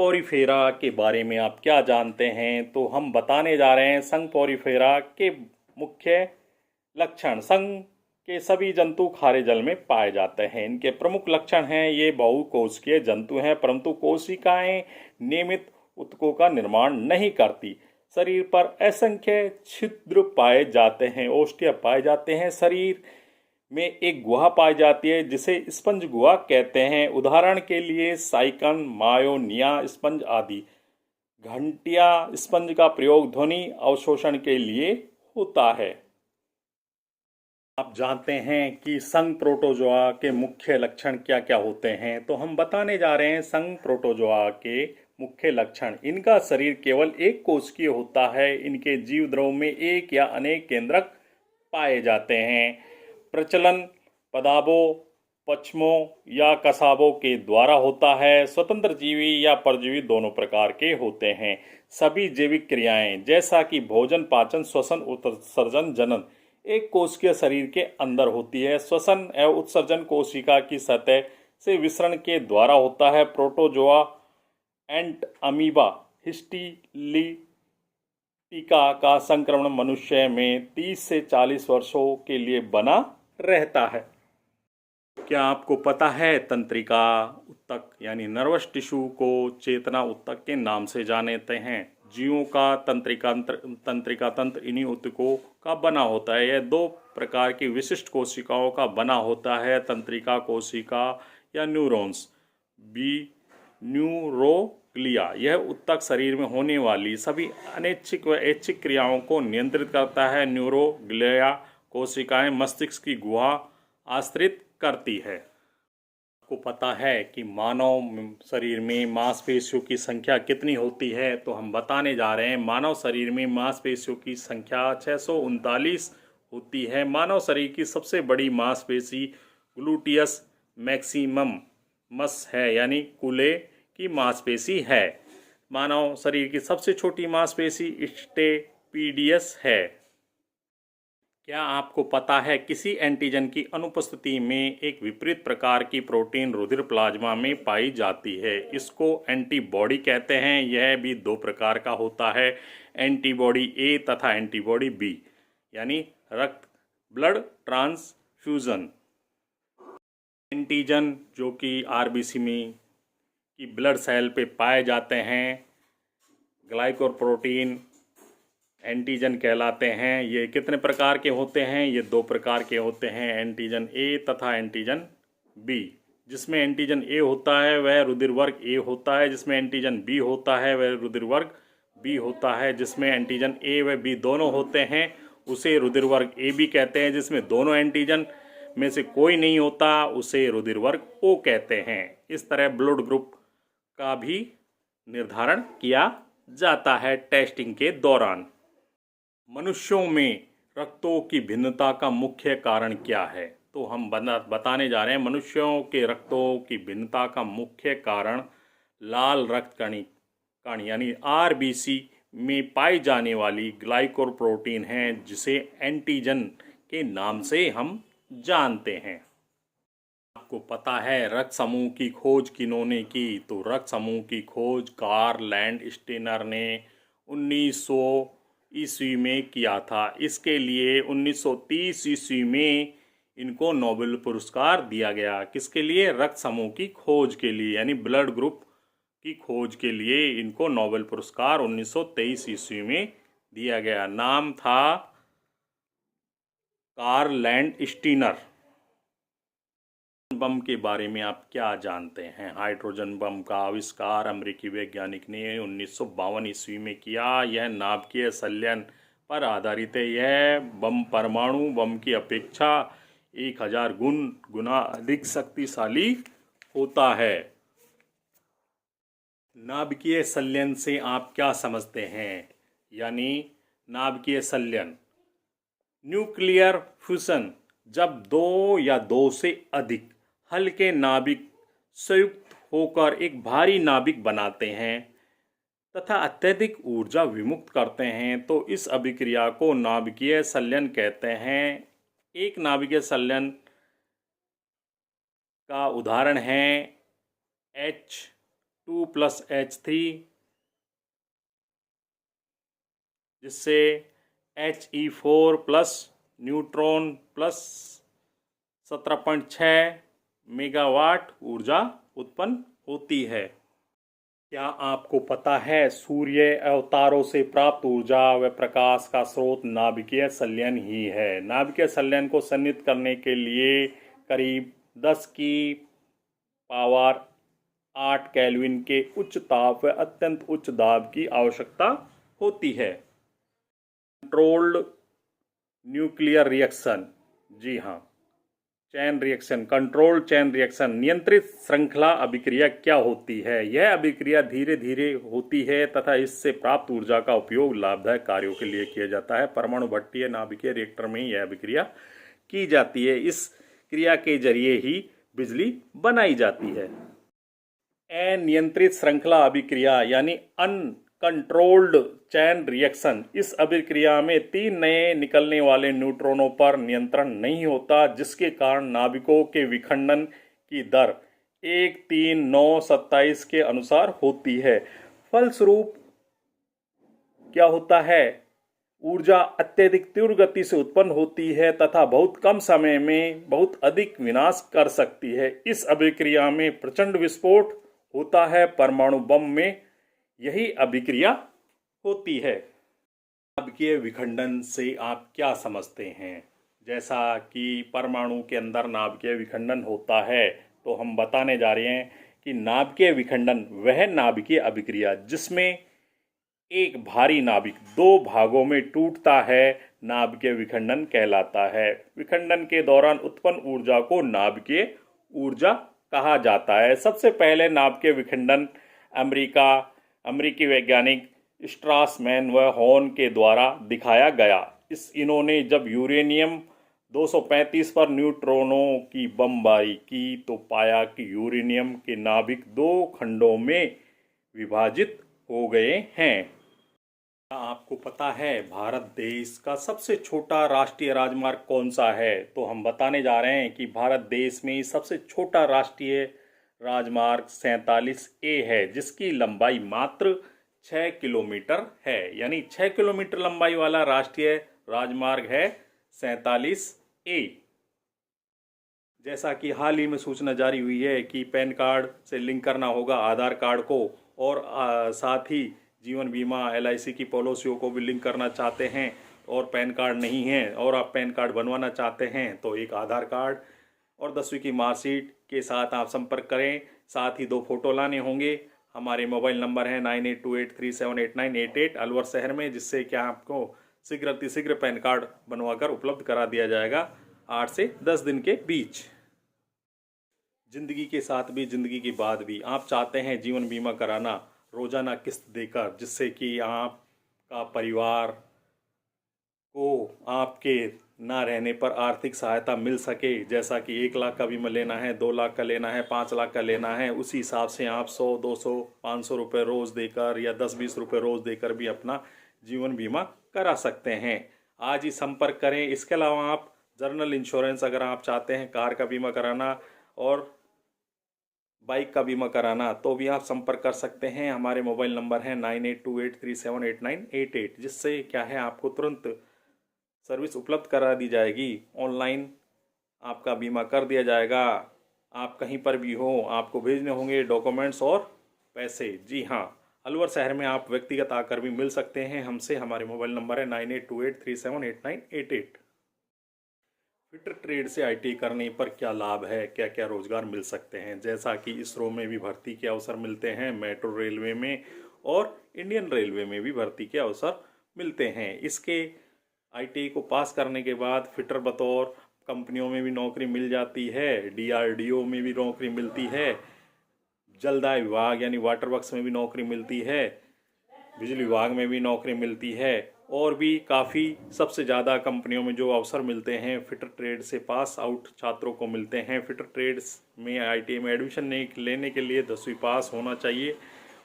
Porifera के बारे में आप क्या जानते हैं? तो हम बताने जा रहे हैं संघ पोरिफेरा के मुख्य लक्षण। संघ के सभी जंतु खारे जल में पाए जाते हैं। इनके प्रमुख लक्षण हैं, ये बहुकोशिकीय जंतु हैं, परंतु कोशिकाएं नियमित ऊतकों का निर्माण नहीं करती। शरीर पर असंख्य छिद्र पाए जाते हैं, ओष्ठ्य पाए जाते हैं। शरीर में एक गुहा पाई जाती है जिसे स्पंज गुहा कहते हैं। उदाहरण के लिए साइकन, मायोनिया स्पंज आदि। घंटिया स्पंज का प्रयोग ध्वनि अवशोषण के लिए होता है। आप जानते हैं कि संघ प्रोटोजोआ के मुख्य लक्षण क्या क्या होते हैं? तो हम बताने जा रहे हैं संघ प्रोटोजोआ के मुख्य लक्षण। इनका शरीर केवल एक कोशिकीय होता है। इनके जीव द्रव में एक या अनेक केंद्रक पाए जाते हैं। प्रचलन पदाबों, पश्मों या कसाबों के द्वारा होता है। स्वतंत्र जीवी या परजीवी दोनों प्रकार के होते हैं। सभी जैविक क्रियाएं जैसा कि भोजन, पाचन, श्वसन, उत्सर्जन, जनन एक कोशिकीय शरीर के अंदर होती है। श्वसन एवं उत्सर्जन कोशिका की सतह से विसरण के द्वारा होता है। प्रोटोजोआ एंट अमीबा हिस्टीलिटिका का संक्रमण मनुष्य में 30 से 40 वर्षों के लिए बना रहता है। क्या आपको पता है तंत्रिका ऊतक यानी नर्वस टिश्यू को चेतना ऊतक के नाम से जानते हैं? जीवों का तंत्रिका तंत्र इन्हीं ऊतकों का बना होता है। यह दो प्रकार की विशिष्ट कोशिकाओं का बना होता है, तंत्रिका कोशिका या न्यूरॉन्स। B neuroglia. यह ऊतक शरीर में होने वाली सभी अनैच्छिक व ऐच्छिक क्रियाओं को नियंत्रित करता है। न्यूरोग्लिया कोशिकाएं मस्तिष्क की गुहा आश्रित करती है। आपको पता है कि मानव शरीर में मांसपेशियों की संख्या कितनी होती है? तो हम बताने जा रहे हैं। मानव शरीर में मांसपेशियों की संख्या 639 होती है। मानव शरीर की सबसे बड़ी मांसपेशी ग्लूटियस मैक्सिममस है, यानी कूल्हे की मांसपेशी है। मानव शरीर की सबसे छोटी मांसपेशी स्टेपिडियस है। क्या आपको पता है किसी एंटीजन की अनुपस्थिति में एक विपरीत प्रकार की प्रोटीन रुधिर प्लाज्मा में पाई जाती है? इसको एंटीबॉडी कहते हैं। यह भी दो प्रकार का होता है, एंटीबॉडी ए तथा एंटीबॉडी बी, यानी रक्त ब्लड ट्रांसफ्यूजन। एंटीजन जो कि आरबीसी में की ब्लड सेल पे पाए जाते हैं, ग्लाइकोप्रोटीन एंटीजन कहलाते हैं। ये कितने प्रकार के होते हैं? ये दो प्रकार के होते हैं, एंटीजन ए तथा एंटीजन बी। जिसमें एंटीजन ए होता है वह रुधिर वर्ग ए होता है, जिसमें एंटीजन बी होता है वह रुधिर वर्ग बी होता है। जिसमें एंटीजन ए व बी दोनों होते हैं उसे रुधिर वर्ग ए बी कहते हैं। जिसमें दोनों एंटीजन में से कोई नहीं होता उसे रुधिर वर्ग ओ कहते हैं। इस तरह ब्लड ग्रुप का भी निर्धारण किया जाता है टेस्टिंग के दौरान। मनुष्यों में रक्तों की भिन्नता का मुख्य कारण क्या है? तो हम बताने जा रहे हैं। मनुष्यों के रक्तों की भिन्नता का मुख्य कारण लाल रक्त कण यानी आरबीसी में पाई जाने वाली ग्लाइकोप्रोटीन है, जिसे एंटीजन के नाम से हम जानते हैं। आपको पता है रक्त समूह की खोज किन्होंने की? तो रक्त समूह की खोज कार्ल लैंडस्टीनर ने 1900 ईस्वी में किया था। इसके लिए 1930 ईस्वी में इनको नोबेल पुरस्कार दिया गया। किसके लिए? रक्त समूह की खोज के लिए, यानी ब्लड ग्रुप की खोज के लिए इनको नोबेल पुरस्कार 1923 ईस्वी में दिया गया। नाम था कार्ल लैंडस्टीनर। बम के बारे में आप क्या जानते हैं? हाइड्रोजन बम का आविष्कार अमेरिकी वैज्ञानिक ने 1952 ईस्वी में किया। यह नाभिकीय संलयन पर आधारित है। यह बम परमाणु बम की अपेक्षा 1000 गुना अधिक शक्तिशाली होता है। नाभिकीय संलयन से आप क्या समझते हैं? यानी नाभिकीय संलयन न्यूक्लियर फ्यूजन, जब दो या दो से अधिक हल्के नाभिक संयुक्त होकर एक भारी नाभिक बनाते हैं तथा अत्यधिक ऊर्जा विमुक्त करते हैं, तो इस अभिक्रिया को नाभिकीय संलयन कहते हैं। एक नाभिकीय संलयन का उदाहरण है 2 + H3, जिससे He4 plus neutron plus 17.6 megawatt ऊर्जा उत्पन्न होती है। क्या आपको पता है सूर्य अवतारों से प्राप्त ऊर्जा व प्रकाश का स्रोत नाभिकीय संलयन ही है। नाभिकीय संलयन को संचालित करने के लिए करीब 10 की पावर 8 केल्विन के उच्च ताप व अत्यंत उच्च दाब की आवश्यकता होती है। कंट्रोल्ड न्यूक्लियर रिएक्शन, जी हाँ, chain reaction, controlled chain reaction, नियंत्रित श्रृंखला अभिक्रिया क्या होती है? यह अभिक्रिया धीरे धीरे होती है तथा इससे प्राप्त ऊर्जा का उपयोग लाभदायक कार्यों के लिए किया जाता है। परमाणु भट्टी या नाभिकीय रिएक्टर में यह अभिक्रिया की जाती है। इस क्रिया के जरिए ही बिजली बनाई जाती है। अनियंत्रित श्रृंखला अभिक्रिया यानी अनकंट्रोल्ड चैन रिएक्शन, इस अभिक्रिया में 3 नए निकलने वाले न्यूट्रॉनों पर नियंत्रण नहीं होता, जिसके कारण नाभिकों के विखंडन की दर 1, 3, 9, 27 के अनुसार होती है। फलस्वरूप क्या होता है? ऊर्जा अत्यधिक तीव्र गति से उत्पन्न होती है तथा बहुत कम समय में बहुत अधिक विनाश कर सकती है। इस अभिक्रिया में प्रचंड विस्फोट होता है। परमाणु बम में यही अभिक्रिया होती है। नाभिकीय विखंडन से आप क्या समझते हैं? जैसा कि परमाणु के अंदर नाभिकीय विखंडन होता है, तो हम बताने जा रहे हैं कि नाभिकीय विखंडन वह नाभिकीय अभिक्रिया जिसमें एक भारी नाभिक 2 भागों में टूटता है, नाभिकीय विखंडन कहलाता है। विखंडन के दौरान उत्पन्न ऊर्जा को नाभिकीय ऊर्जा कहा जाता है। सबसे पहले नाभिकीय विखंडन अमेरिकी वैज्ञानिक स्ट्रासमैन व हॉर्न के द्वारा दिखाया गया। इन्होंने जब यूरेनियम 235 पर न्यूट्रॉनों की बमबारी की तो पाया कि यूरेनियम के नाभिक 2 खंडों में विभाजित हो गए हैं। क्या आपको पता है भारत देश का सबसे छोटा राष्ट्रीय राजमार्ग कौन सा है? तो हम बताने जा रहे हैं कि भारत देश में सबसे छोटा राष्ट्रीय राजमार्ग 47A है, जिसकी लंबाई मात्र 6 किलोमीटर है। यानी 6 किलोमीटर लंबाई वाला राष्ट्रीय राजमार्ग है 47A। जैसा कि हाल ही में सूचना जारी हुई है कि पैन कार्ड से लिंक करना होगा आधार कार्ड को, और साथ ही जीवन बीमा LIC की पॉलिसियों को भी लिंक करना चाहते हैं और पैन कार्ड नहीं है और आप पैन कार्ड बनवाना चाहते हैं, तो एक आधार कार्ड और 10वीं की मार्कशीट के साथ आप संपर्क करें। साथ ही 2 फोटो लाने होंगे। हमारे मोबाइल नंबर है 9828378988 अलवर शहर में, जिससे क्या आपको शीघ्र पैन कार्ड बनवाकर उपलब्ध करा दिया जाएगा 8 से 10 दिन के बीच। जिंदगी के साथ भी जिंदगी के बाद भी आप चाहते हैं जीवन बीमा कराना रोजाना किस्त देकर, जिससे कि आपका परिवार को आपके ना रहने पर आर्थिक सहायता मिल सके। जैसा कि 1 लाख का बीमा लेना है, 2 लाख का लेना है, 5 लाख का लेना है, उसी हिसाब से आप 100, 200, 500 रुपये रोज़ देकर या 10-20 रुपये रोज़ देकर भी अपना जीवन बीमा करा सकते हैं। आज ही संपर्क करें। इसके अलावा आप जनरल इंश्योरेंस अगर आप चाहते हैं, कार का बीमा कराना और बाइक का बीमा कराना, तो भी आप संपर्क कर सकते हैं। हमारे मोबाइल नंबर है 9828378988, जिससे क्या है आपको तुरंत सर्विस उपलब्ध करा दी जाएगी। ऑनलाइन आपका बीमा कर दिया जाएगा। आप कहीं पर भी हो, आपको भेजने होंगे डॉक्यूमेंट्स और पैसे। जी हाँ, अलवर शहर में आप व्यक्तिगत आकर भी मिल सकते हैं हमसे। हमारे मोबाइल नंबर है 9828378988। फिटर ट्रेड से ITI करने पर क्या लाभ है, क्या क्या रोजगार मिल सकते हैं? जैसा कि इसरो में भी भर्ती के अवसर मिलते हैं, मेट्रो रेलवे में और इंडियन रेलवे में भी भर्ती के अवसर मिलते हैं। इसके ITI को पास करने के बाद फिटर बतौर कंपनियों में भी नौकरी मिल जाती है, DRDO में भी नौकरी मिलती है, जलदाय विभाग यानी वाटर वर्क्स में भी नौकरी मिलती है, बिजली विभाग में भी नौकरी मिलती है, और भी काफ़ी सबसे ज़्यादा कंपनियों में जो अवसर मिलते हैं फिटर ट्रेड से पास आउट छात्रों को मिलते हैं। फिटर ट्रेड्स में ITI में एडमिशन लेने के लिए 10वीं पास होना चाहिए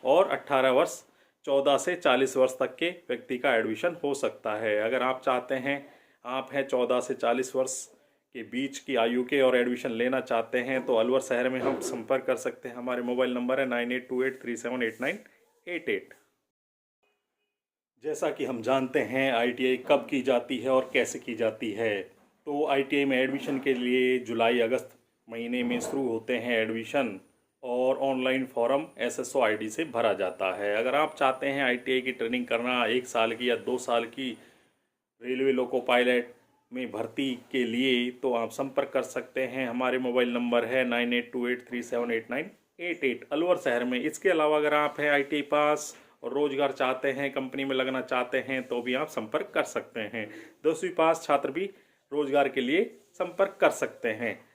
और 18 वर्ष 14 से 40 वर्ष तक के व्यक्ति का एडमिशन हो सकता है। अगर आप चाहते हैं, आप हैं 14 से 40 वर्ष के बीच की आयु के और एडमिशन लेना चाहते हैं तो अलवर शहर में हम संपर्क कर सकते हैं। हमारे मोबाइल नंबर है 9828378988। जैसा कि हम जानते हैं ITI कब की जाती है और कैसे की जाती है। तो ITI में एडमिशन के लिए जुलाई अगस्त महीने में शुरू होते हैं एडमिशन, और ऑनलाइन फॉर्म SSO ID से भरा जाता है। अगर आप चाहते हैं ITI की ट्रेनिंग करना 1 साल की या 2 साल की रेलवे लोको पायलट में भर्ती के लिए, तो आप संपर्क कर सकते हैं। हमारे मोबाइल नंबर है 9828378988 अलवर शहर में। इसके अलावा अगर आप हैं ITI पास और रोजगार चाहते हैं, कंपनी में लगना चाहते हैं, तो भी आप संपर्क कर सकते हैं। 10वीं पास छात्र भी रोजगार के लिए संपर्क कर सकते हैं।